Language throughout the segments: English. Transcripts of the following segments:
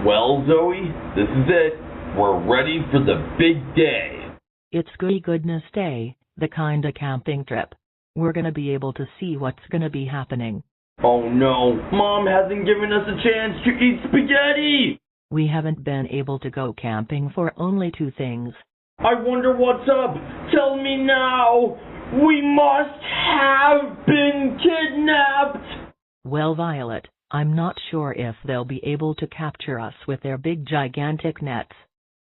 Well, Zoe, this is it. We're ready for the big day. It's Goody Goodness Day, the kinda camping trip. We're gonna be able to see what's gonna be happening. Oh no, Mom hasn't given us a chance to eat spaghetti! We haven't been able to go camping for only 2 things. I wonder what's up. Tell me now. We must have been kidnapped. Well, Violet, I'm not sure if they'll be able to capture us with their big gigantic nets.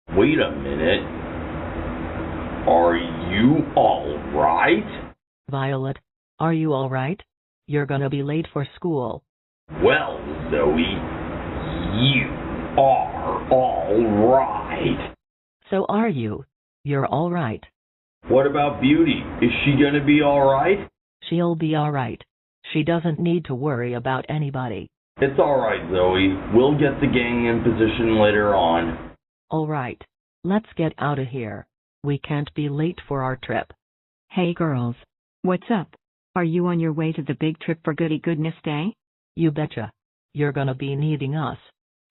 Wait a minute. Are you all right? Violet, are you all right? You're gonna be late for school. Well, Zoe, you are all right. So are you. You're all right. What about Beauty? Is she gonna be all right? She'll be all right. She doesn't need to worry about anybody. It's all right, Zoe. We'll get the gang in position later on. All right. Let's get out of here. We can't be late for our trip. Hey girls. What's up? Are you on your way to the big trip for Goody Goodness Day? You betcha. You're gonna be needing us.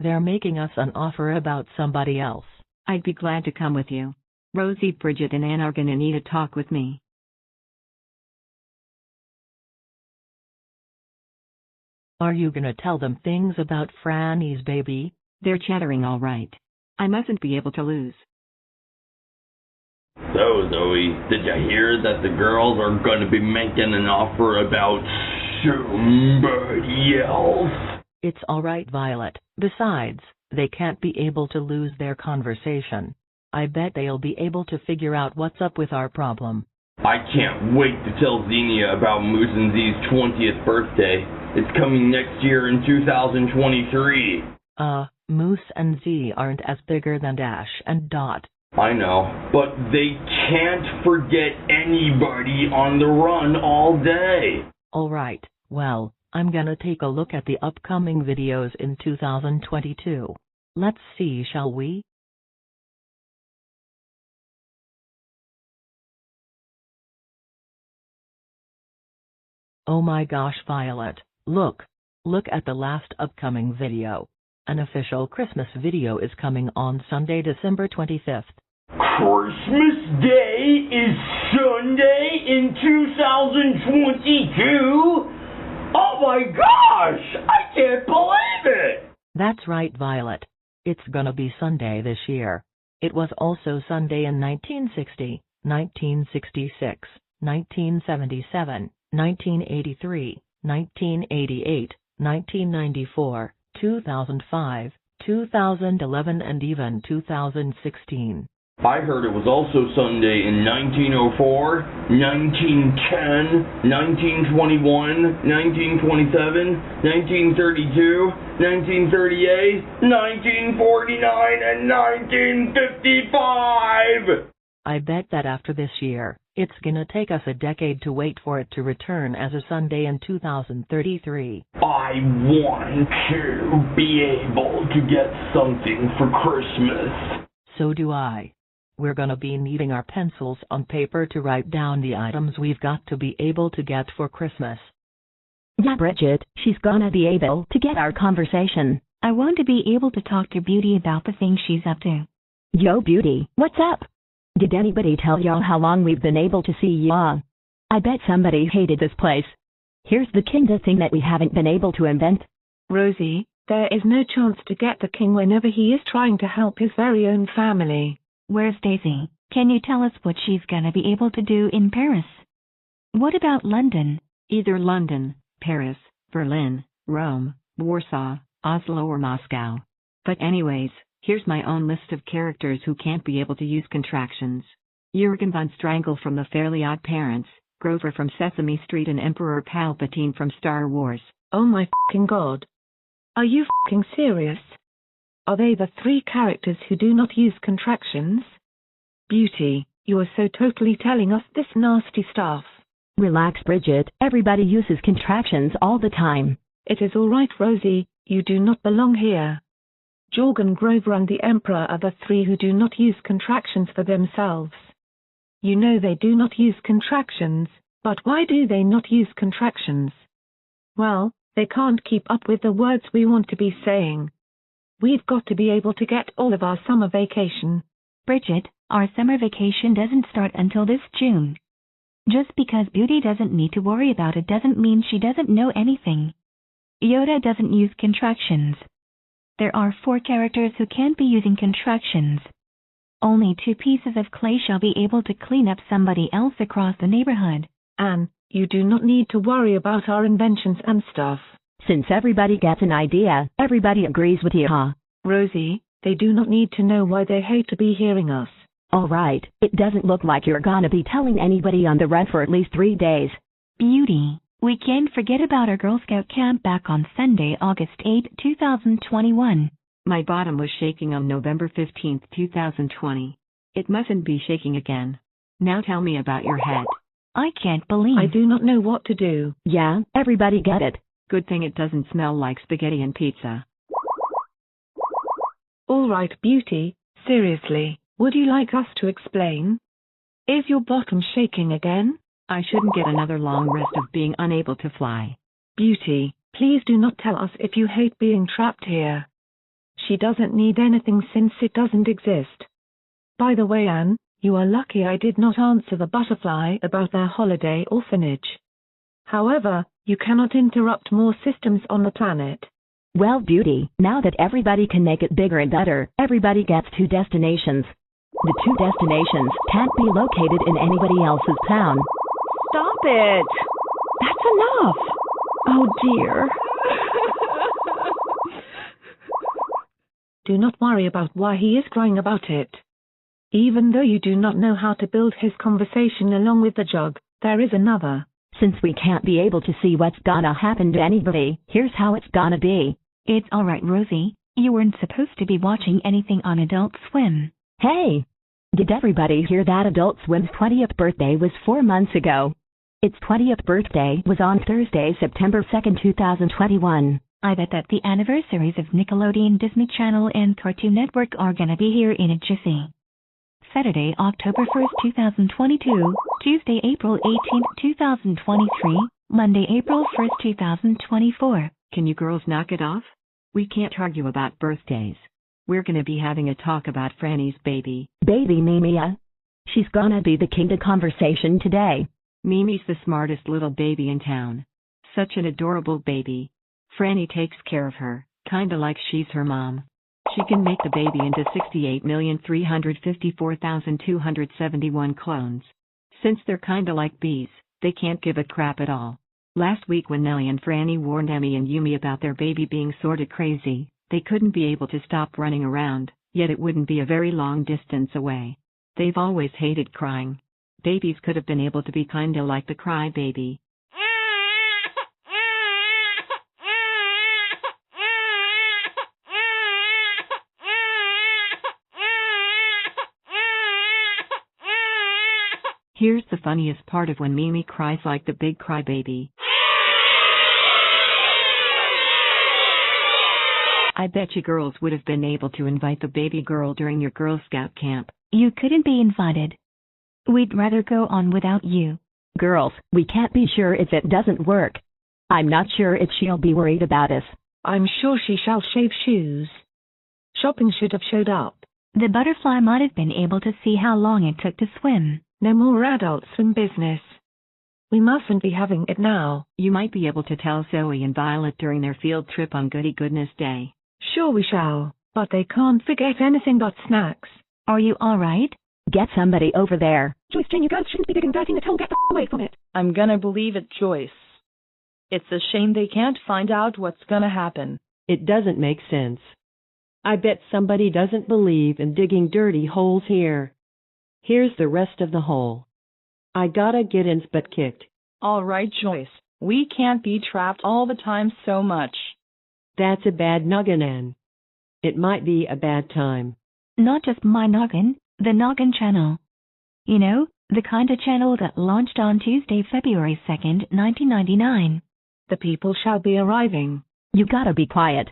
They're making us an offer about somebody else. I'd be glad to come with you. Rosie, Bridget, and Ann are gonna need a talk with me. Are you gonna tell them things about Franny's baby? They're chattering all right. I mustn't be able to lose. So, Zoe, did you hear that the girls are going to be making an offer about somebody else? It's all right, Violet. Besides, they can't be able to lose their conversation. I bet they'll be able to figure out what's up with our problem. I can't wait to tell Xenia about Moose and Z's 20th birthday. It's coming next year in 2023. Moose and Z aren't as bigger than Dash and Dot. I know, but they can't forget anybody on the run all day. All right, well, I'm gonna take a look at the upcoming videos in 2022. Let's see, shall we? Oh my gosh, Violet, look at the last upcoming video. An official Christmas video is coming on Sunday, December 25th. Christmas Day is Sunday in 2022? Oh my gosh! I can't believe it! That's right, Violet. It's gonna be Sunday this year. It was also Sunday in 1960, 1966, 1977, 1983, 1988, 1994, 2005, 2011 and even 2016. I heard it was also Sunday in 1904, 1910, 1921, 1927, 1932, 1938, 1949, and 1955! I bet that after this year, it's gonna take us a decade to wait for it to return as a Sunday in 2033. I want to be able to get something for Christmas. So do I. We're gonna be needing our pencils on paper to write down the items we've got to be able to get for Christmas. Yeah, Bridget, she's gonna be able to get our conversation. I want to be able to talk to Beauty about the things she's up to. Yo, Beauty, what's up? Did anybody tell y'all how long we've been able to see y'all? I bet somebody hated this place. Here's the kinda thing that we haven't been able to invent. Rosie, there is no chance to get the king whenever he is trying to help his very own family. Where's Daisy? Can you tell us what she's gonna be able to do in Paris? What about London? Either London, Paris, Berlin, Rome, Warsaw, Oslo, or Moscow. But anyways, here's my own list of characters who can't be able to use contractions. Jurgen von Strangle from The Fairly Odd Parents, Grover from Sesame Street, and Emperor Palpatine from Star Wars. Oh my fucking god. Are you fucking serious? Are they the 3 characters who do not use contractions? Beauty, you are so totally telling us this nasty stuff. Relax, Bridget. Everybody uses contractions all the time. It is all right, Rosie. You do not belong here. Jorgen, Grover, and the Emperor are the 3 who do not use contractions for themselves. You know they do not use contractions, but why do they not use contractions? Well, they can't keep up with the words we want to be saying. We've got to be able to get all of our summer vacation. Bridget, our summer vacation doesn't start until this June. Just because Beauty doesn't need to worry about it doesn't mean she doesn't know anything. Yoda doesn't use contractions. There are 4 characters who can't be using contractions. Only 2 pieces of clay shall be able to clean up somebody else across the neighborhood. Anne, you do not need to worry about our inventions and stuff. Since everybody gets an idea, everybody agrees with you, huh? Rosie, they do not need to know why they hate to be hearing us. All right, it doesn't look like you're gonna be telling anybody on the run for at least 3 days. Beauty, we can't forget about our Girl Scout camp back on Sunday, August 8, 2021. My bottom was shaking on November 15, 2020. It mustn't be shaking again. Now tell me about your head. I can't believe. I do not know what to do. Yeah, everybody get it. Good thing it doesn't smell like spaghetti and pizza. All right, Beauty, seriously, would you like us to explain? Is your bottom shaking again? I shouldn't get another long rest of being unable to fly. Beauty, please do not tell us if you hate being trapped here. She doesn't need anything since it doesn't exist. By the way, Anne, you are lucky I did not answer the butterfly about their holiday orphanage. However, you cannot interrupt more systems on the planet. Well, Beauty, now that everybody can make it bigger and better, everybody gets 2 destinations. The 2 destinations can't be located in anybody else's town. Stop it! That's enough! Oh dear. Do not worry about why he is crying about it. Even though you do not know how to build his conversation along with the jug, there is another. Since we can't be able to see what's gonna happen to anybody, here's how it's gonna be. It's alright, Rosie. You weren't supposed to be watching anything on Adult Swim. Hey! Did everybody hear that Adult Swim's 20th birthday was 4 months ago? Its 20th birthday was on Thursday, September 2nd, 2021. I bet that the anniversaries of Nickelodeon, Disney Channel, and Cartoon Network are gonna be here in a jiffy. Saturday, October 1st, 2022, Tuesday, April 18th, 2023, Monday, April 1st, 2024. Can you girls knock it off? We can't argue about birthdays. We're gonna be having a talk about Franny's baby. Baby Mimia. She's gonna be the king of conversation today. Mimi's the smartest little baby in town. Such an adorable baby. Franny takes care of her, kinda like she's her mom. She can make the baby into 68,354,271 clones. Since they're kinda like bees, they can't give a crap at all. Last week when Nellie and Franny warned Emmy and Yumi about their baby being sorta crazy, they couldn't be able to stop running around, yet it wouldn't be a very long distance away. They've always hated crying. Babies could have been able to be kinda like the cry baby. Here's the funniest part of when Mimi cries like the big crybaby. I bet you girls would have been able to invite the baby girl during your Girl Scout camp. You couldn't be invited. We'd rather go on without you. Girls, we can't be sure if it doesn't work. I'm not sure if she'll be worried about us. I'm sure she shall shave shoes. Shopping should have showed up. The butterfly might have been able to see how long it took to swim. No more Adult Swim business. We mustn't be having it now. You might be able to tell Zoe and Violet during their field trip on Goody Goodness Day. Sure we shall, but they can't forget anything but snacks. Are you alright? Get somebody over there. Joyce, Jane, you girls shouldn't be digging dirt in the hole. Get away from it. I'm gonna believe it, Joyce. It's a shame they can't find out what's gonna happen. It doesn't make sense. I bet somebody doesn't believe in digging dirty holes here. Here's the rest of the hole. I gotta get ins but kicked. All right, Joyce. We can't be trapped all the time so much. That's a bad noggin, Ann. It might be a bad time. Not just my noggin, the Noggin Channel. You know, the kinda channel that launched on Tuesday, February 2nd, 1999. The people shall be arriving. You gotta be quiet.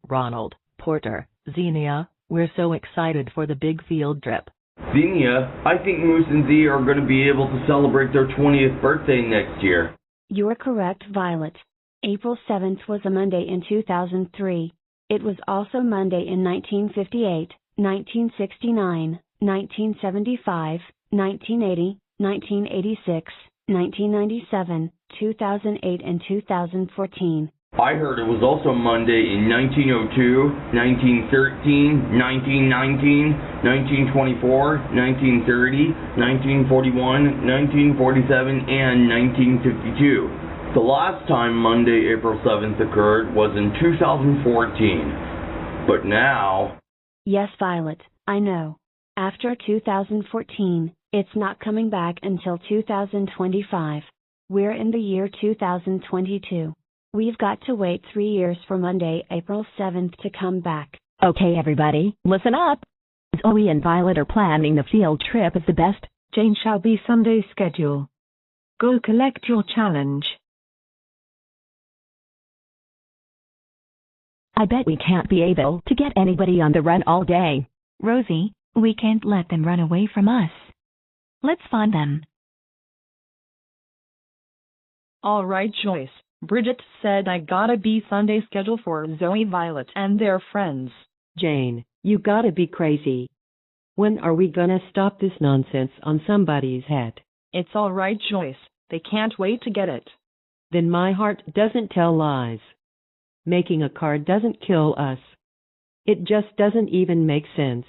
Ronald, Porter, Xenia, we're so excited for the big field trip. Xenia, I think Moose and Z are going to be able to celebrate their 20th birthday next year. You're correct, Violet. April 7th was a Monday in 2003. It was also Monday in 1958, 1969, 1975, 1980, 1986, 1997, 2008 and 2014. I heard it was also Monday in 1902, 1913, 1919, 1924, 1930, 1941, 1947, and 1952. The last time Monday, April 7th occurred was in 2014. But now... Yes, Violet, I know. After 2014, it's not coming back until 2025. We're in the year 2022. We've got to wait 3 years for Monday, April 7th to come back. Okay, everybody, listen up. Zoe and Violet are planning the field trip as the best. Jane shall be Sunday's schedule. Go collect your challenge. I bet we can't be able to get anybody on the run all day. Rosie, we can't let them run away from us. Let's find them. All right, Joyce. Bridget said I gotta be Sunday schedule for Zoe, Violet, and their friends. Jane, you gotta be crazy. When are we gonna stop this nonsense on somebody's head? It's all right, Joyce. They can't wait to get it. Then my heart doesn't tell lies. Making a card doesn't kill us. It just doesn't even make sense.